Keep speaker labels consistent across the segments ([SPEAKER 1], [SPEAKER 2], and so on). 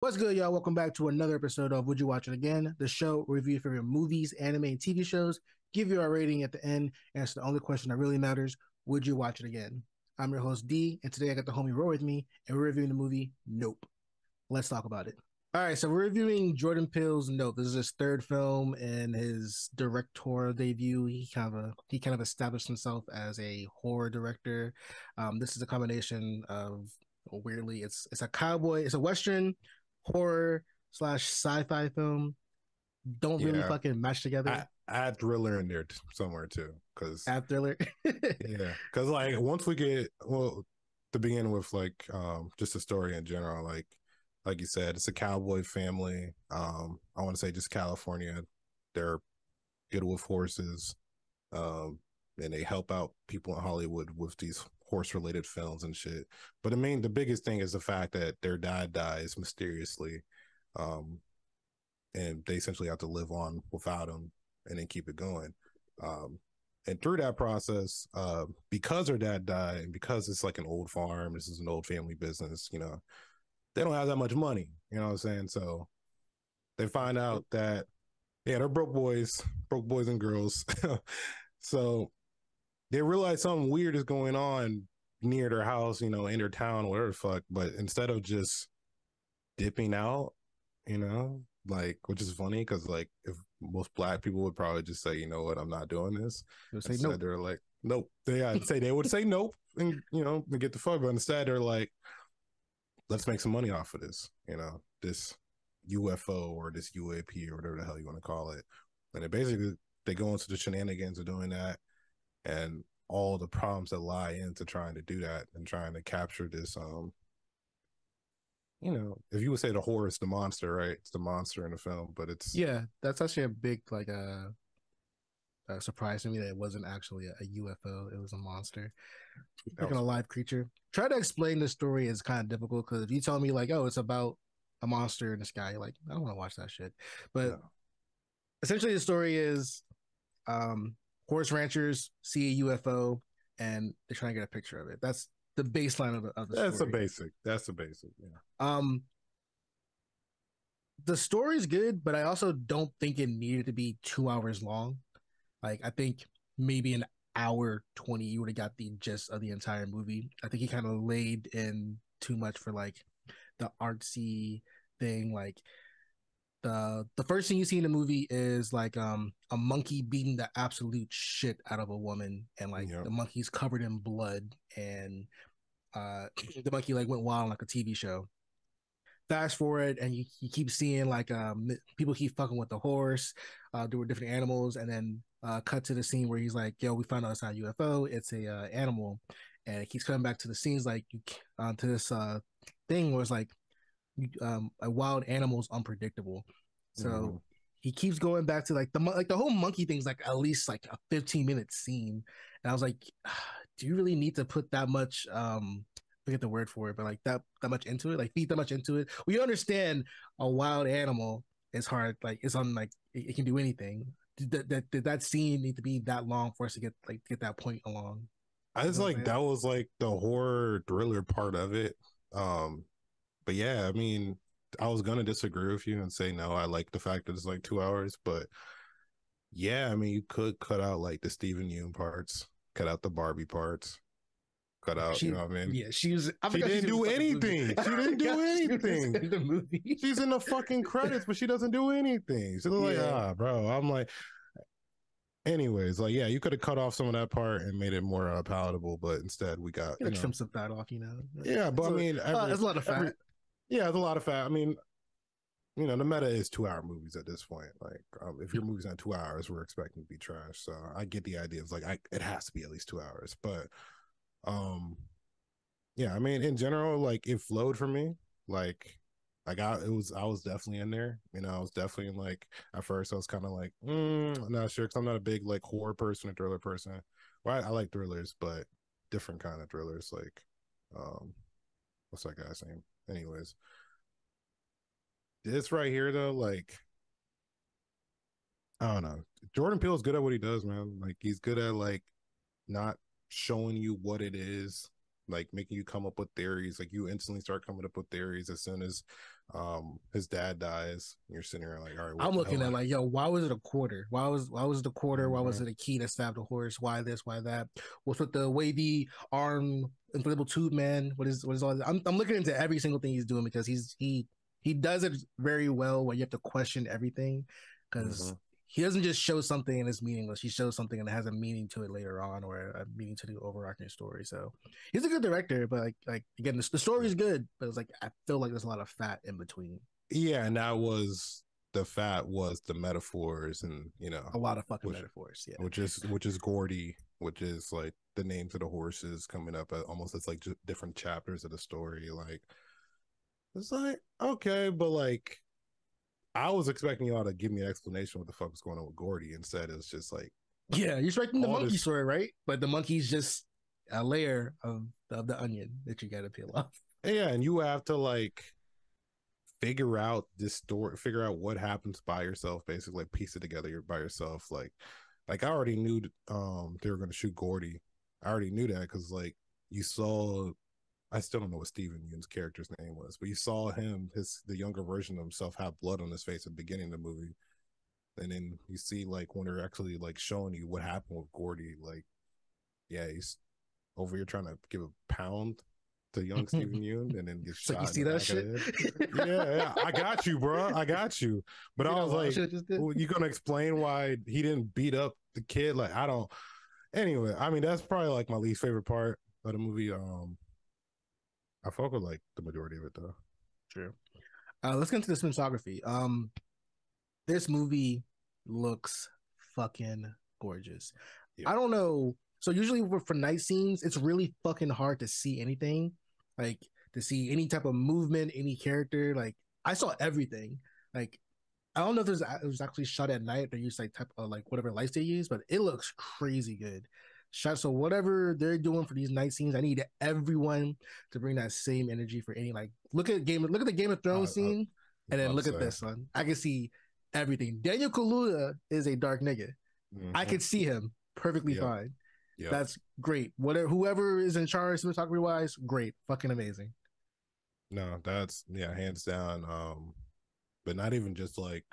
[SPEAKER 1] What's good, y'all? Welcome back to another episode of Would You Watch It Again? The show where we review your favorite movies, anime, and TV shows, give you our rating at the end, and it's the only question that really matters. Would you watch it again? I'm your host, D, and today I got the homie Roy with me, and we're reviewing the movie Nope. Let's talk about it. All right, so we're reviewing Jordan Peele's Nope. This is his third film and his directorial debut. He kind of established himself as a horror director. This is a combination of weirdly, it's a western horror slash sci-fi film. Don't really
[SPEAKER 2] Yeah,
[SPEAKER 1] fucking match together.
[SPEAKER 2] I had thriller in there somewhere too, because
[SPEAKER 1] Add thriller.
[SPEAKER 2] yeah, because like once we get to begin with, like just the story in general, like you said, it's a cowboy family. I want to say just California. They're good with horses, and they help out people in Hollywood with these horse related films and shit. But the biggest thing is the fact that their dad dies mysteriously. Um, and they essentially have to live on without him and then keep it going. And through that process, because her dad died and because it's like an old farm, this is an old family business, they don't have that much money, you know what I'm saying? So they find out that, yeah, they're broke boys and girls. So they realize something weird is going on near their house, in their town, whatever the fuck. But instead of just dipping out, like, which is funny because like if most black people would probably just say, you know what, I'm not doing this.
[SPEAKER 1] You'll say
[SPEAKER 2] Instead
[SPEAKER 1] nope.
[SPEAKER 2] they're like, nope. They would say nope and and get the fuck. But instead they're like, let's make some money off of this, this UFO or this UAP or whatever the hell you want to call it. And they go into the shenanigans of doing that and all the problems that lie into trying to do that and trying to capture this if you would say the horror is the monster, right? It's the monster in the film, but it's
[SPEAKER 1] That's actually a big surprise to me that it wasn't actually a UFO. It was a monster, like a live creature. Try to explain the story is kind of difficult because if you tell me like, oh, it's about a monster in the sky, you're like, I don't want to watch that shit. But essentially, the story is horse ranchers see a UFO and they're trying to get a picture of it. That's the baseline of the
[SPEAKER 2] That's
[SPEAKER 1] story.
[SPEAKER 2] That's the basic. Yeah.
[SPEAKER 1] The story's good, but I also don't think it needed to be 2 hours long. Like I think maybe an hour 20, you would have got the gist of the entire movie. I think he kind of laid in too much for like the artsy thing. Like the first thing you see in the movie is like a monkey beating the absolute shit out of a woman, and like the monkey's covered in blood, and the monkey like went wild like a TV show. Fast forward and you keep seeing like people keep fucking with the horse, there were different animals, and then cut to the scene where he's like, yo, we found out it's not a UFO, it's a animal. And it keeps coming back to the scenes like to this thing where it's like a wild animal's unpredictable. So he keeps going back to like the whole monkey thing's like at least like a 15-minute scene. And I was like, do you really need to put that much forget the word for it, but like that much into it, like feed that much into it? We understand a wild animal is hard, like it's on like it can do anything. Did that scene need to be that long for us to get that point along?
[SPEAKER 2] I was like, that was like the horror thriller part of it. But yeah, I mean, I was gonna disagree with you and say no. I like the fact that it's like 2 hours, but yeah, I mean, you could cut out like the Stephen Yeun parts, cut out the Barbie parts, cut out, you know what I mean?
[SPEAKER 1] Yeah, she
[SPEAKER 2] didn't do anything. She didn't do anything.
[SPEAKER 1] In the movie,
[SPEAKER 2] she's in the fucking credits, but she doesn't do anything. So they're like, bro. I'm like, anyways, like, yeah, you could have cut off some of that part and made it more palatable, but instead we got
[SPEAKER 1] trim some fat off,
[SPEAKER 2] Yeah, but I mean,
[SPEAKER 1] there's a lot of fat.
[SPEAKER 2] Yeah, there's a lot of fat. I mean, the meta is 2 hour movies at this point. Like, if your movie's not 2 hours, we're expecting to be trash. So I get the idea of like, it has to be at least 2 hours. But, yeah, I mean, in general, like it flowed for me. Like, I was definitely in there. I was definitely like, at first I was kind of like, I'm not sure because I'm not a big like horror person or thriller person. Well, I like thrillers, but different kind of thrillers. Like, what's that guy's name? Anyways, this right here though, like, I don't know. Jordan Peele's good at what he does, man. Like, he's good at like not showing you what it is like making you come up with theories. Like you instantly start coming up with theories as soon as his dad dies. You're sitting there like, all right, what
[SPEAKER 1] I'm
[SPEAKER 2] the
[SPEAKER 1] looking
[SPEAKER 2] hell?
[SPEAKER 1] at like, yo, why was it a quarter? Why was it a quarter? Why was
[SPEAKER 2] Mm-hmm.
[SPEAKER 1] it a key that stabbed a horse? Why this? Why that? What's with the wavy arm inflatable tube man? What is all that? I'm looking into every single thing he's doing because he does it very well where you have to question everything
[SPEAKER 2] Mm-hmm.
[SPEAKER 1] because he doesn't just show something and it's meaningless. He shows something and it has a meaning to it later on or a meaning to the overarching story. So he's a good director, but like again, the story is good, but it's like I feel like there's a lot of fat in between.
[SPEAKER 2] Yeah, and that was the fat was the metaphors, and
[SPEAKER 1] A lot of fucking
[SPEAKER 2] which
[SPEAKER 1] metaphors. Yeah.
[SPEAKER 2] which is Gordy, which is like the names of the horses coming up at almost as like just different chapters of the story. Like it's like okay, but like I was expecting y'all to give me an explanation what the fuck was going on with Gordy. Instead, it's just like
[SPEAKER 1] Yeah, you're expecting the
[SPEAKER 2] all
[SPEAKER 1] monkey
[SPEAKER 2] this.
[SPEAKER 1] story, right? But the monkey's just a layer of the onion that you gotta peel off.
[SPEAKER 2] Yeah, and you have to like figure out this story, figure out what happens by yourself, basically like piece it together by yourself. Like I already knew they were gonna shoot Gordy. I already knew that because like you saw I still don't know what Steven Yeun's character's name was, but you saw him, the younger version of himself have blood on his face at the beginning of the movie. And then you see like when they're actually like showing you what happened with Gordy, like yeah, he's over here trying to give a pound to young Steven Yeun and then gets
[SPEAKER 1] It's like you
[SPEAKER 2] shot in
[SPEAKER 1] see
[SPEAKER 2] the
[SPEAKER 1] that
[SPEAKER 2] back of the
[SPEAKER 1] shit.
[SPEAKER 2] head. Yeah, yeah, I got you, bro. I got you.
[SPEAKER 1] You
[SPEAKER 2] But
[SPEAKER 1] see
[SPEAKER 2] I
[SPEAKER 1] that
[SPEAKER 2] was
[SPEAKER 1] wild
[SPEAKER 2] like,
[SPEAKER 1] shit I just did?
[SPEAKER 2] well, you gonna explain why he didn't beat up the kid? Like, I don't. Anyway, I mean, that's probably like my least favorite part of the movie. I fuck with like the majority of it though.
[SPEAKER 1] Sure. Let's get into the cinematography. This movie looks fucking gorgeous.
[SPEAKER 2] Yeah.
[SPEAKER 1] I don't know. So usually for night scenes, it's really fucking hard to see anything, like to see any type of movement, any character. Like I saw everything. Like I don't know if it was actually shot at night. They use like type of like whatever lights they use, but it looks crazy good. Shot so whatever they're doing for these night scenes, I need everyone to bring that same energy for any like look at the Game of Thrones
[SPEAKER 2] I
[SPEAKER 1] scene,
[SPEAKER 2] was
[SPEAKER 1] and then
[SPEAKER 2] about to
[SPEAKER 1] look at
[SPEAKER 2] say.
[SPEAKER 1] this one. I can see everything. Daniel Kaluuya is a dark nigga. I
[SPEAKER 2] Mm-hmm.
[SPEAKER 1] could see him perfectly
[SPEAKER 2] Yep.
[SPEAKER 1] fine.
[SPEAKER 2] Yep.
[SPEAKER 1] That's great. Whatever whoever is in charge cinematography wise, great, fucking amazing.
[SPEAKER 2] No, that's yeah, hands down. But not even just like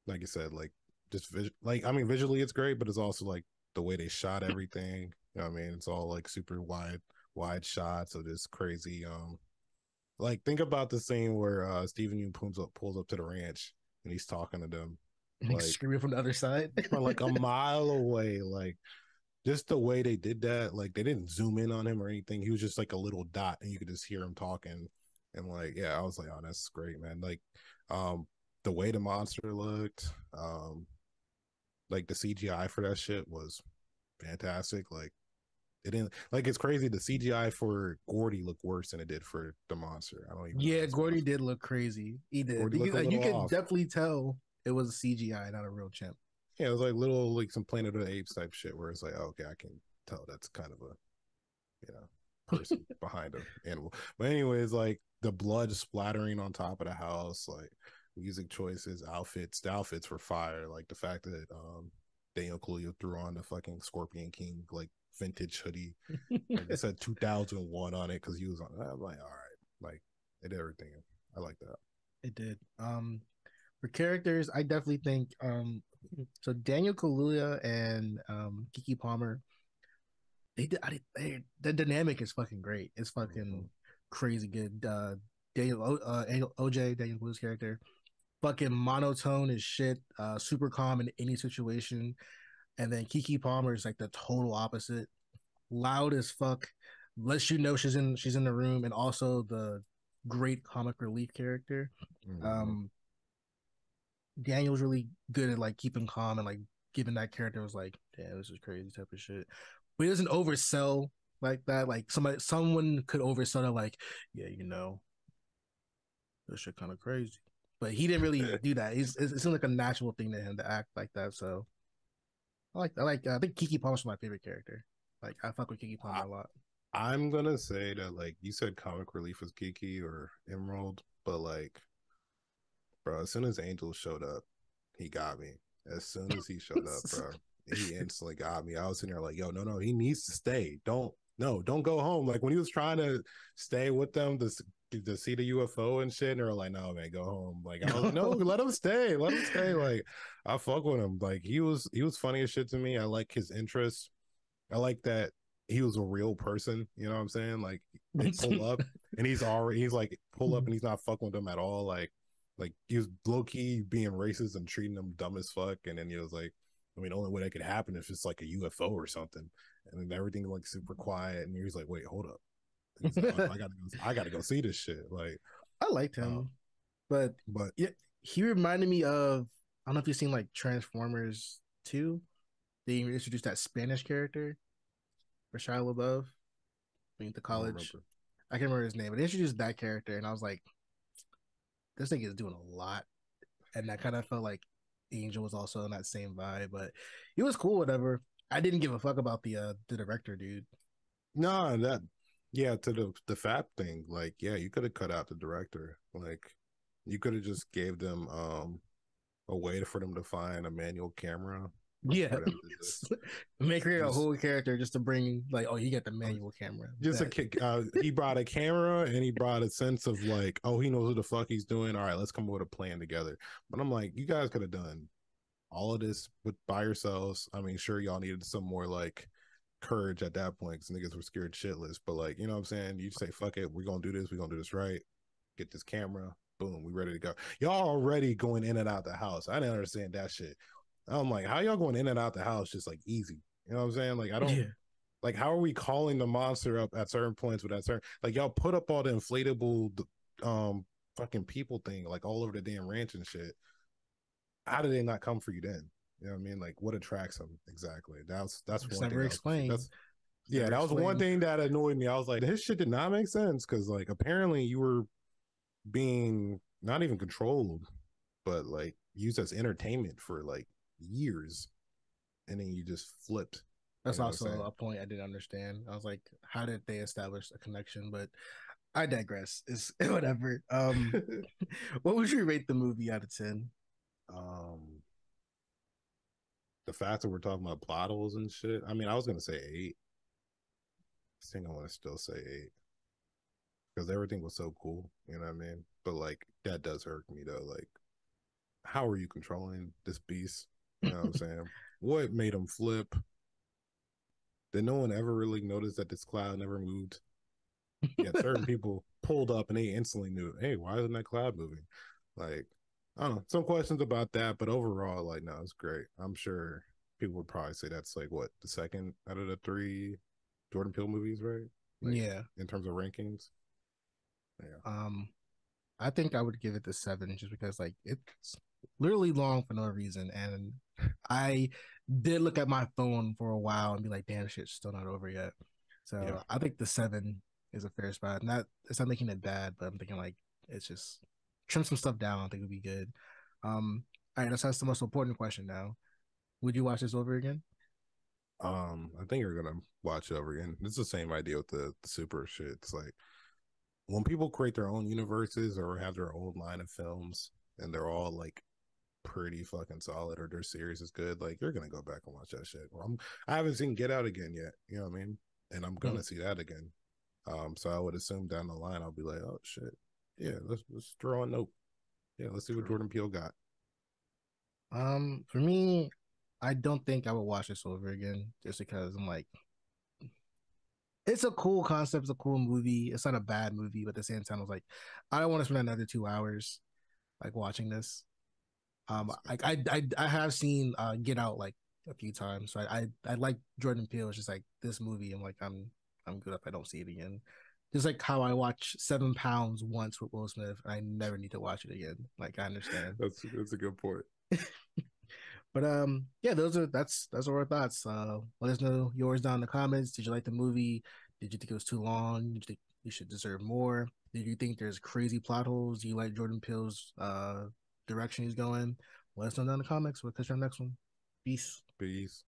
[SPEAKER 2] you said, like just like I mean, visually it's great, but it's also like the way they shot everything. You know what I mean? It's all like super wide shots of this crazy. Like think about the scene where Stephen Yeun pulls up to the ranch and he's talking to them,
[SPEAKER 1] Like
[SPEAKER 2] like
[SPEAKER 1] screaming from the other side.
[SPEAKER 2] from like a mile away. Like just the way they did that, like they didn't zoom in on him or anything. He was just like a little dot, and you could just hear him talking. And like, yeah, I was like, oh, that's great, man. Like, um, the way the monster looked, like the CGI for that shit was fantastic. Like, it didn't like it's crazy. The CGI for Gordy looked worse than it did for the monster. I don't even know
[SPEAKER 1] Yeah,
[SPEAKER 2] his
[SPEAKER 1] Gordy
[SPEAKER 2] name.
[SPEAKER 1] did look crazy. He did.
[SPEAKER 2] Gordy looked a
[SPEAKER 1] You
[SPEAKER 2] little
[SPEAKER 1] could
[SPEAKER 2] off.
[SPEAKER 1] definitely tell it was a CGI, not a real chimp.
[SPEAKER 2] Yeah, it was like little like some Planet of the Apes type shit where it's like, oh, okay, I can tell that's kind of a person behind an animal. But anyways, like the blood splattering on top of the house, like music choices, outfits, the outfits were fire. Like the fact that Daniel Kaluuya threw on the fucking Scorpion King like vintage hoodie, like it said 2001 on it because he was on. I'm like, all right, like it did everything. I like that.
[SPEAKER 1] It did. For characters, I definitely think so Daniel Kaluuya and Kiki Palmer, they did the dynamic is fucking great. It's
[SPEAKER 2] Mm-hmm.
[SPEAKER 1] fucking crazy good. Daniel Kaluuya's character, fucking monotone as shit, super calm in any situation. And then Kiki Palmer is like the total opposite, loud as fuck, lets you know she's in the room, and also the great comic relief character.
[SPEAKER 2] Mm-hmm.
[SPEAKER 1] Um, Daniel's really good at like keeping calm and like giving that character was like, damn, this is crazy type of shit. But he doesn't oversell like that. Like someone could oversell that, like, yeah, this shit kind of crazy. But he didn't really do that. It seemed like a natural thing to him to act like that. So I think Kiki Palmer's my favorite character. Like I fuck with Kiki
[SPEAKER 2] I,
[SPEAKER 1] Palmer a lot.
[SPEAKER 2] I'm gonna say that like you said, comic relief was Kiki or Emerald, but like bro, as soon as Angel showed up, he got me. As soon as he showed up, bro, he instantly got me. I was in there like, yo, no, he needs to stay. Don't. no, don't go home. Like when he was trying to stay with them to see the UFO and shit, and they were like, no, man, go home. Like I was like, no, let him stay, let him stay. Like I fuck with him. Like he was funny as shit to me. I like his interests. I like that he was a real person. You know what I'm saying? Like they pull up and he's like pull up and he's not fucking with them at all. Like he was low key being racist and treating them dumb as fuck. And then he was like, I mean, the only way that could happen if it's like a UFO or something. And then everything like super quiet. And he was like, wait, hold up. And he's like, oh, no, I gotta go see this shit. Like,
[SPEAKER 1] I liked him, but
[SPEAKER 2] but
[SPEAKER 1] yeah, he reminded me of, I don't know if you've seen like Transformers 2. They introduced that Spanish character for Shia LaBeouf. I mean, the
[SPEAKER 2] I don't
[SPEAKER 1] college.
[SPEAKER 2] remember.
[SPEAKER 1] I can't remember his name, but they introduced that character, and I was like, this thing is doing a lot, and that kind of felt like Angel was also in that same vibe, but he was cool, whatever. I didn't give a fuck about the director, dude.
[SPEAKER 2] No, that yeah, to the FAP thing, like, yeah, you could have cut out the director. Like you could have just gave them a way for them to find a manual camera
[SPEAKER 1] Yeah,
[SPEAKER 2] for them to just
[SPEAKER 1] make her a
[SPEAKER 2] just
[SPEAKER 1] whole character just to bring like, oh, you get the manual camera.
[SPEAKER 2] just a
[SPEAKER 1] Bet.
[SPEAKER 2] kick. He brought a camera and he brought a sense of like, oh, he knows what the fuck he's doing. All right, let's come up with a plan together. But I'm like, you guys could have done all of this with by yourselves. I mean, sure, y'all needed some more like courage at that point because niggas were scared shitless. But like, you know what I'm saying? You say, fuck it, we're gonna do this. We're gonna do this right. Get this camera. Boom, we ready to go. Y'all already going in and out the house. I didn't understand that shit. I'm like, how y'all going in and out the house just like easy? You know what I'm saying? Like, I don't
[SPEAKER 1] Yeah,
[SPEAKER 2] like how are we calling the monster up at certain points with that certain like y'all put up all the inflatable um fucking people thing like all over the damn ranch and shit. How did they not come for you then? You know what I mean? Like what attracts them exactly? That's
[SPEAKER 1] it's
[SPEAKER 2] one thing
[SPEAKER 1] never
[SPEAKER 2] that was confused.
[SPEAKER 1] explained.
[SPEAKER 2] That's
[SPEAKER 1] It's
[SPEAKER 2] yeah,
[SPEAKER 1] never
[SPEAKER 2] that was one
[SPEAKER 1] explained.
[SPEAKER 2] thing that annoyed me. I was like, this shit did not make sense because like apparently you were being not even controlled, but like used as entertainment for like years, and then you just flipped. You
[SPEAKER 1] That's
[SPEAKER 2] know what I'm
[SPEAKER 1] also
[SPEAKER 2] saying?
[SPEAKER 1] a point I didn't understand. I was like, how did they establish a connection? But I digress. It's whatever. What would you rate the movie out of 10?
[SPEAKER 2] um, the fact that we're talking about plot holes and shit. I mean, I was gonna say 8. I think I want to still say 8 because everything was so cool. You know what I mean? But like that does hurt me though. Like, how are you controlling this beast? You know what I'm saying? What made him flip? Did no one ever really notice that this cloud never moved? Yet certain people pulled up and they instantly knew, hey, why isn't that cloud moving? Like, I don't know, some questions about that, but overall, like, no, it's great. I'm sure people would probably say that's like what the second out of the 3 Jordan Peele movies, right? Like
[SPEAKER 1] Yeah.
[SPEAKER 2] in terms of rankings. Yeah.
[SPEAKER 1] Um, I think I would give it the 7 just because like it's literally long for no reason. And I did look at my phone for a while and be like, damn, shit's still not over yet.
[SPEAKER 2] Yeah.
[SPEAKER 1] So I think the 7 is a fair spot. Not It's not making it bad, but I'm thinking like it's just trim some stuff down. I think it would be good. All right, that's the most important question now. Would you watch this over again?
[SPEAKER 2] I think you're gonna watch it over again. It's the same idea with the super shit. It's like when people create their own universes or have their own line of films and they're all like pretty fucking solid or their series is good, like you're gonna go back and watch that shit. I haven't seen Get Out again yet, you know what I mean? And I'm
[SPEAKER 1] Hmm.
[SPEAKER 2] gonna see that again. So I would assume down the line I'll be like, oh shit, yeah, let's throw a note. Yeah, let's see what
[SPEAKER 1] True.
[SPEAKER 2] Jordan Peele got.
[SPEAKER 1] For me, I don't think I would watch this over again just because I'm like, it's a cool concept, it's a cool movie. It's not a bad movie, but at the same time, I was like, I don't want to spend another 2 hours like watching this.
[SPEAKER 2] That's fair.
[SPEAKER 1] I have seen Get Out like a few times, so I like Jordan Peele. It's just like this movie. I'm good if I don't see it again. Just like how I watch 7 Pounds once with Will Smith, I never need to watch it again. Like I understand.
[SPEAKER 2] That's a good point.
[SPEAKER 1] But yeah, that's our thoughts. Let us know yours down in the comments. Did you like the movie? Did you think it was too long? Did you think you should deserve more? Did you think there's crazy plot holes? Do you like Jordan Peele's direction he's going? Let us know down in the comments. We'll catch you on the next one. Peace.
[SPEAKER 2] Peace.